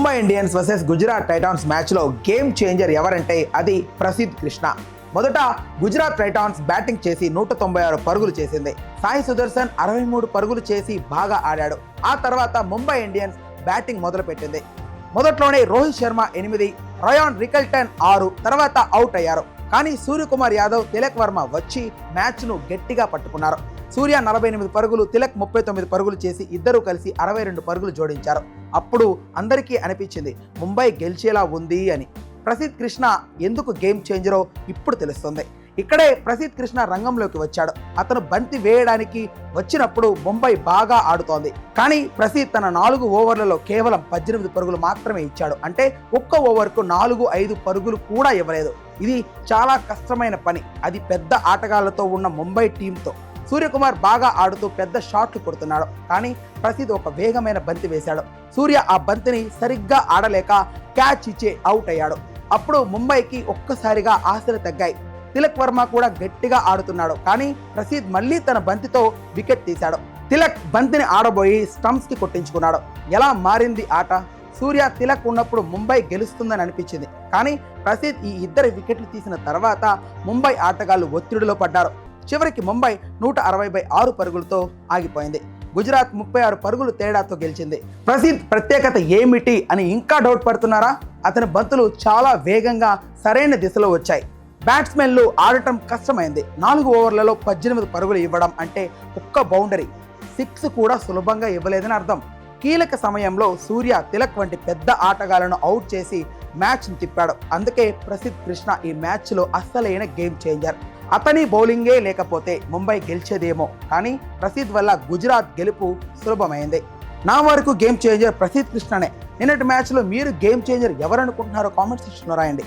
Mumbai Indians versus Gujarat Titans మ్యాచ్లో game changer ఎవరంటే అది ప్రసిద్ధ్ కృష్ణ. మొదట గుజరాత్ టైటాన్స్ బ్యాటింగ్ చేసి 196 పరుగులు చేసింది. సాయి సుదర్శన్ 63 పరుగులు చేసి బాగా ఆడాడు. ఆ తర్వాత ముంబై ఇండియన్స్ బ్యాటింగ్ మొదలుపెట్టింది. మొదట్లోనే రోహిత్ శర్మ 8, రయాన్ రికల్టన్ 6 తర్వాత అవుట్ అయ్యారు. కానీ సూర్యకుమార్ యాదవ్, తిలక్ వర్మ వచ్చి మ్యాచ్ను గట్టిగా పట్టుకున్నారు. సూర్య 48 పరుగులు, తిలక్ 39 పరుగులు చేసి ఇద్దరూ కలిసి 62 పరుగులు జోడించారు. అప్పుడు అందరికీ అనిపించింది ముంబై గెలిచేలా ఉంది అని. ప్రసిద్ధ్ కృష్ణ ఎందుకు గేమ్ చేంజరో ఇప్పుడు తెలుస్తుంది. ఇక్కడే ప్రసిద్ధ్ కృష్ణ రంగంలోకి వచ్చాడు. అతను బంతి వేయడానికి వచ్చినప్పుడు ముంబై బాగా ఆడుతోంది. కానీ ప్రసిద్ధ్ తన 4 ఓవర్లలో కేవలం 18 పరుగులు మాత్రమే ఇచ్చాడు. అంటే ఒక్క ఓవర్కు 4-5 పరుగులు కూడా ఇవ్వలేదు. ఇది చాలా కష్టమైన పని, అది పెద్ద ఆటగాళ్లతో ఉన్న ముంబై టీంతో. సూర్యకుమార్ బాగా ఆడుతూ పెద్ద షాట్లు కొడుతున్నాడు. కానీ ప్రసిద్ధ్ ఒక వేగమైన బంతి వేశాడు. సూర్య ఆ బంతిని సరిగ్గా ఆడలేక క్యాచ్ ఇచ్చే అవుట్ అయ్యాడు. అప్పుడు ముంబైకి ఒక్కసారిగా ఆశలు తగ్గాయి. తిలక్ వర్మ కూడా గట్టిగా ఆడుతున్నాడు. కానీ ప్రసిద్ధ్ మళ్ళీ తన బంతితో వికెట్ తీశాడు. తిలక్ బంతిని ఆడబోయి స్టంప్స్కి కొట్టించుకున్నాడు. ఎలా మారింది ఆట! సూర్య, తిలక్ ఉన్నప్పుడు ముంబై గెలుస్తుందని అనిపించింది. కానీ ప్రసిద్ధ్ ఈ ఇద్దరు వికెట్లు తీసిన తర్వాత ముంబై ఆటగాళ్లు ఒత్తిడిలో పడ్డారు. చివరికి ముంబై 160/6 పరుగులతో ఆగిపోయింది. గుజరాత్ 36 పరుగులు తేడాతో గెలిచింది. ప్రసిద్ధ్ ప్రత్యేకత ఏమిటి అని ఇంకా డౌట్ పడుతున్నారా? అతని బంతులు చాలా వేగంగా సరైన దిశలో వచ్చాయి. బ్యాట్స్మెన్లు ఆడటం కష్టమైంది. 4 ఓవర్లలో 18 పరుగులు ఇవ్వడం అంటే ఒక్క బౌండరీ 6 కూడా సులభంగా ఇవ్వలేదని అర్థం. కీలక సమయంలో సూర్య, తిలక్ వంటి పెద్ద ఆటగాళ్లను అవుట్ చేసి మ్యాచ్ను తిప్పాడు. అందుకే ప్రసిద్ధ్ కృష్ణ ఈ మ్యాచ్లో అస్సలైన గేమ్ చేంజర్. అతని బౌలింగే లేకపోతే ముంబై గెలిచేదేమో, కానీ ప్రసిద్ధ్ వల్ల గుజరాత్ గెలుపు సులభమైంది. నా వరకు గేమ్ చేంజర్ ప్రసిద్ధ్ కృష్ణనే. నిన్నటి మ్యాచ్లో మీరు గేమ్ చేంజర్ ఎవరనుకుంటున్నారో కామెంట్ సెక్షన్లో రాయండి.